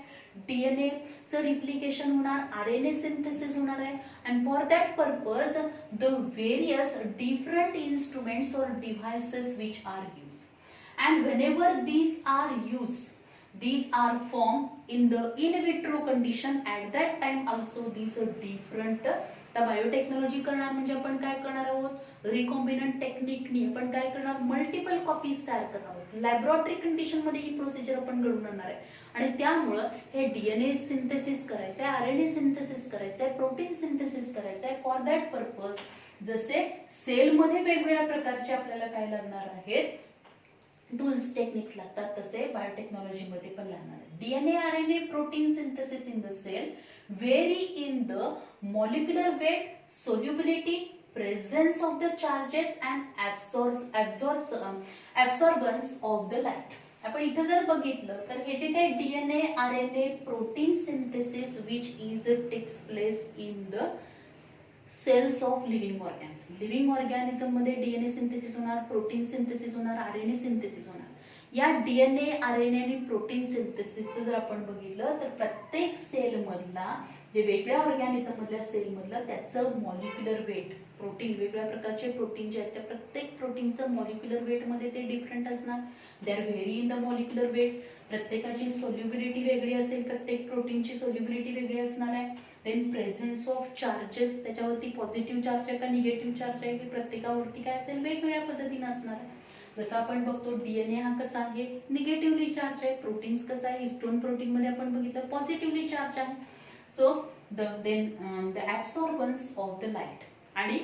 डीएनए चं रिप्लिकेशन होणार, आरएनए सिंथेसिस होणार आहे, and for that purpose the various different instruments or devices which are used. And whenever these are used, these are formed in the in vitro condition. At that time also these are different. तर बायोटेक्नॉलॉजी करणार म्हणजे आपण काय करणार आहोत, रिकॉम्बिनंट टेक्निकनी आपण काय करणार, मल्टिपल कॉपीज तयार करणार आहोत. लॅबोरेटरी कंडिशन मध्ये ही प्रोसिजर आपण घडवून आणणार आहे आणि त्यामुळे हे डीएनए सिंथेसिस करायचं आहे, आरएनए सिंथेसिस करायचं आहे, प्रोटीन सिंथेसिस करायचं आहे. फॉर दॅट पर्पज जसे सेल मध्ये वेगवेगळ्या प्रकारचे आपल्याला काय लागणार आहेत, टूल्स टेक्निक्स लागतात, तसे बायोटेक्नॉलॉजी मध्ये पण लागणार आहे. DNA RNA protein synthesis in the sale vary in the molecular weight, solubility, presence of the charges and absorbance of the light. आपण इथे जर बघितलं तर हे जे काही DNA RNA protein synthesis which is text place in the cells of living organism. Living organism मध्ये डीएनए सिंथेसिस होणार, प्रोटीन सिंथेसिस होणार, आरएनए सिंथेसिस होणार. या डीएनए आरएनए आणि प्रोटीन सिंथेसिसचं जर आपण बघितलं तर प्रत्येक सेल मधला, जे वेगळ्या ऑर्गॅनिझम मधल्या सेल मधला, त्याचं मॉलिक्युलर वेट, प्रोटीन वेगवेगळ्या प्रकारचे प्रोटीन जे आहेत त्या प्रत्येक प्रोटीनचं मॉलिक्युलर वेट मध्ये ते डिफरंट असणार. They are very in the molecular weight. प्रत्येकाची सोल्युबिलिटी वेगळी असेल, प्रत्येक प्रोटीनची सोल्युबिलिटी वेगळी असणार आहे. देन प्रेझेन्स ऑफ चार्जेस, त्याच्यावरती पॉझिटिव्ह चार्ज आहे का निगेटिव्ह चार्ज आहे, प्रत्येकावरती काय असेल, वेगवेगळ्या पद्धतीने असणार आहे. जसं आपण बघतो डीएनए हा कसा आहे, निगेटिव्हली चार्ज आहे. प्रोटीन्स कसा आहे, हिस्टोन प्रोटीन मध्ये आपण बघितलं पॉझिटिव्हली चार्ज आहे. So the absorbance of the light, आणि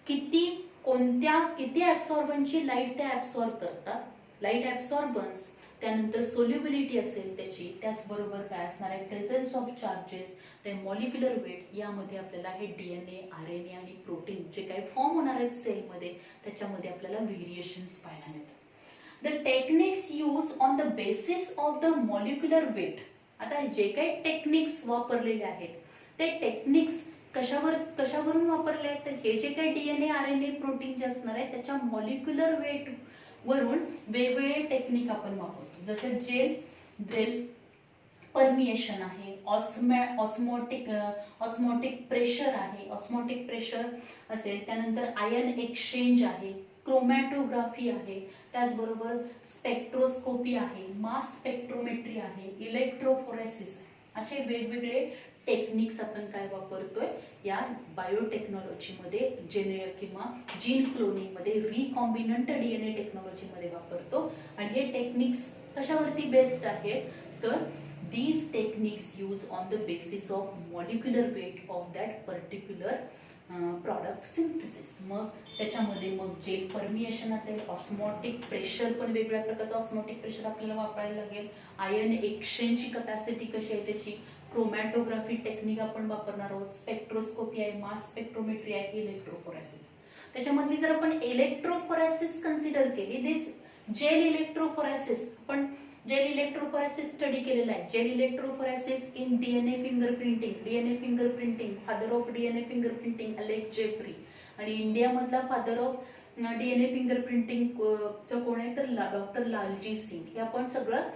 किती ऍब्सॉर्बन्सची लाईट ते ऍब्सॉर्ब करतात, लाईट ऍब्सॉर्बन्स, त्यानंतर सोल्युबिलिटी असेल त्याची, त्याचबरोबर काय असणार आहे, प्रेझेन्स ऑफ चार्जेस, ते मॉलिक्युलर वेट, यामध्ये आपल्याला हे डीएनए आरएनए आणि प्रोटीन जे काही फॉर्म होणार आहेत सेलमध्ये त्याच्यामध्ये आपल्याला व्हेरिएशन्स पाहायला मिळतात. The techniques use on the basis of the molecular weight. आता जे काही टेक्निक्स वापरलेले आहेत ते टेक्निक्स कशावरून वापरले आहेत, तर हे जे काही डीएनए आरएनए प्रोटीन जे असणार आहे त्याच्या मॉलिक्युलर वेट वरून वेगवेगळे टेक्निक आपण वापरतो. जसे जेल परमिएशन आहे, ऑस्मोटिक प्रेशर आहे, ऑस्मोटिक प्रेशर असेल, त्यानंतर आयन एक्सचेंज आहे, क्रोमॅटोग्राफी आहे, त्याचबरोबर स्पेक्ट्रोस्कोपी आहे, मास स्पेक्ट्रोमेट्री आहे, इलेक्ट्रोफोरेसिस, असे वेगवेगळे टेक्निक्स आपण काय वापरतोय या बायोटेक्नॉलॉजी मध्ये, किंवा जीन क्लोनिंग मध्ये, रिकॉम्बिनंट डीएनए टेक्नॉलॉजी मध्ये वापरतो. आणि हे टेक्निक्स कशावरती बेस्ड आहेत, तर these techniques use on the basis of molecular weight of that particular product synthesis. मग त्याच्यामध्ये मग जेल परमिएशन असेल, ऑस्मोटिक प्रेशर पण वेगवेगळ्या प्रकारचं ऑस्मोटिक प्रेशर आपल्याला वापरायला लागेल, आयन एक्सचेंजची कॅपॅसिटी कशी आहे त्याची, क्रोमॅटोग्राफी टेक्निक आपण वापरणार आहोत, स्पेक्ट्रोस्कोपी आहे, मास स्पेक्ट्रोमेट्री आहे, इलेक्ट्रोफोरेसिस. त्याच्यामधली जर आपण इलेक्ट्रोफोरेसिस कन्सिडर केली, दिस जेल इलेक्ट्रोफोरेसिस, आपण जेल इलेक्ट्रोफोरेसिस स्टडी केलेला आहे. Gel electrophoresis in DNA fingerprinting, father of DNA fingerprinting Alex Jeffrey, आणि इंडिया मधला फादर ऑफ डीएनए फिंगरप्रिंटिंग कोण आहे, तर डॉक्टर लालजी सिंग. हे आपण सगळं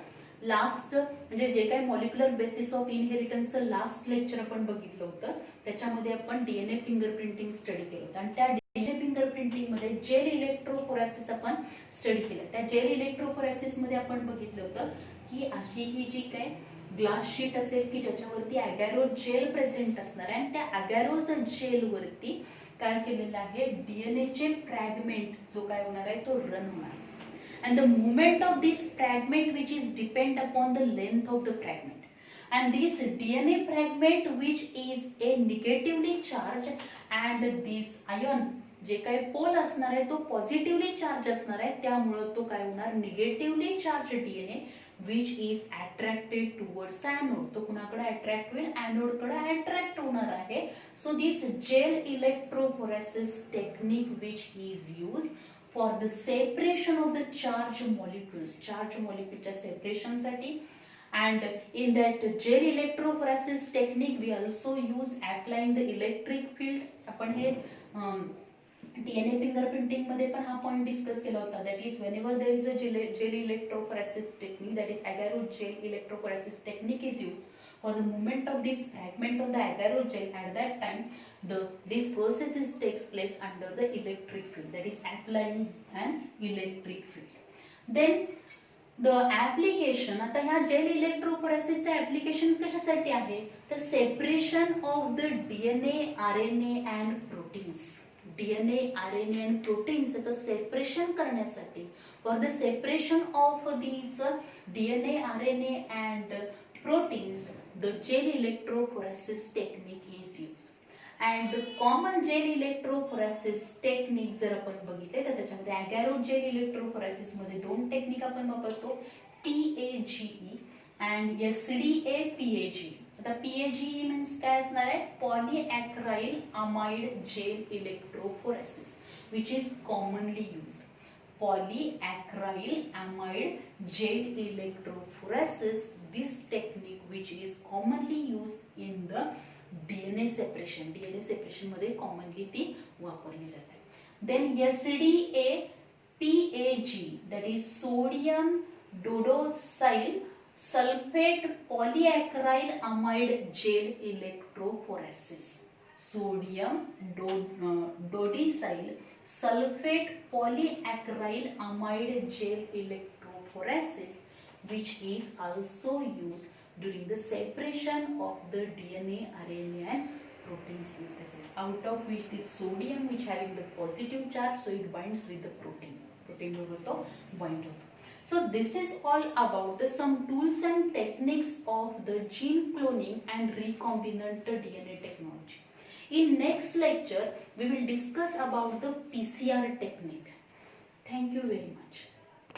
लास्ट, म्हणजे जे काही मॉलिक्युलर बेसिस ऑफ इनहेरिटन्सचं लास्ट लेक्चर आपण बघितलं होतं त्याच्यामध्ये आपण डीएनए फिंगरप्रिंटिंग स्टडी केलं होतं, आणि त्या डीएनए फिंगरप्रिंटिंग मध्ये जेल इलेक्ट्रोफोरेसिस आपण स्टडी केलं. त्या जेल इलेक्ट्रोफोरेसिस मध्ये आपण बघितलं होतं की अशी ही जी काय ग्लास शीट असेल की ज्याच्यावरती अगॅरो जेल प्रेझेंट असणार आहे, आणि त्या अगॅरोज जेल वरती काय केलेलं आहे, डीएनए चे फ्रॅगमेंट जो काय होणार आहे तो रन होणार आहे. And the movement of this fragment which is depend upon the length of the fragment, and this DNA fragment which is a negatively charged, and this ion जे काही पोल असणार आहे तो पॉझिटिव्हली चार्ज असणार आहे, त्यामुळे तो काय होणार, negatively charge DNA which is attracted towards the anode. तो कुणाकडे अट्रॅक्ट होईल, एनोड कडे अट्रॅक्ट होणार आहे. So this gel electrophoresis technique which is used for the separation of the charge molecules, charge moleculeच्या separation साठी. And in that gel electrophoresis technique we also use applying the electric field. आपण हे DNA fingerprinting मध्ये पण हा पॉइंट डिस्कस केला होता. That is whenever there is a gel electrophoresis technique, that is agarose gel electrophoresis technique is used for the movement of this fragment of the agarose gel. At that time this process takes place under the electric field, that is applying an electric field. Then the application, आता ह्या जेल इलेक्ट्रोफोरेसिसचे ऍप्लिकेशन कशासाठी आहे, तर separation of the DNA, RNA and proteins. DNA, RNA and proteins याचं सेपरेशन करण्यासाठी, for the separation of these DNA, RNA and proteins, the gel electrophoresis technique is used. And the common gel electrophoresis technique जर आपण बघितले तर त्याच्यामध्ये agarose gel electrophoresis मध्ये दोन टेक्निक आपण वापरतो, PAGE and SDA-PAGE. आता PAGE मीन्स काय असणार आहे, polyacrylamide gel electrophoresis which is commonly used. Polyacryl amide gel electrophoresis, this technique which is commonly used in the DNA separation. DNA separation मध्ये commonly ती वापरली जाते. Then SDA-PAG, that is sodium dodosyl sulfate polyacryl amide gel electrophoresis. Sodium dodecyl sulfate polyacryl amide gel electrophoresis, which is also used during the separation of the DNA, RNA and protein synthesis, out of which this sodium which having the positive charge, so it binds with the protein बरोबर तो bind होतो. So this is all about the some tools and techniques of the gene cloning and recombinant DNA technology. In next lecture we will discuss about the PCR technique. Thank you very much.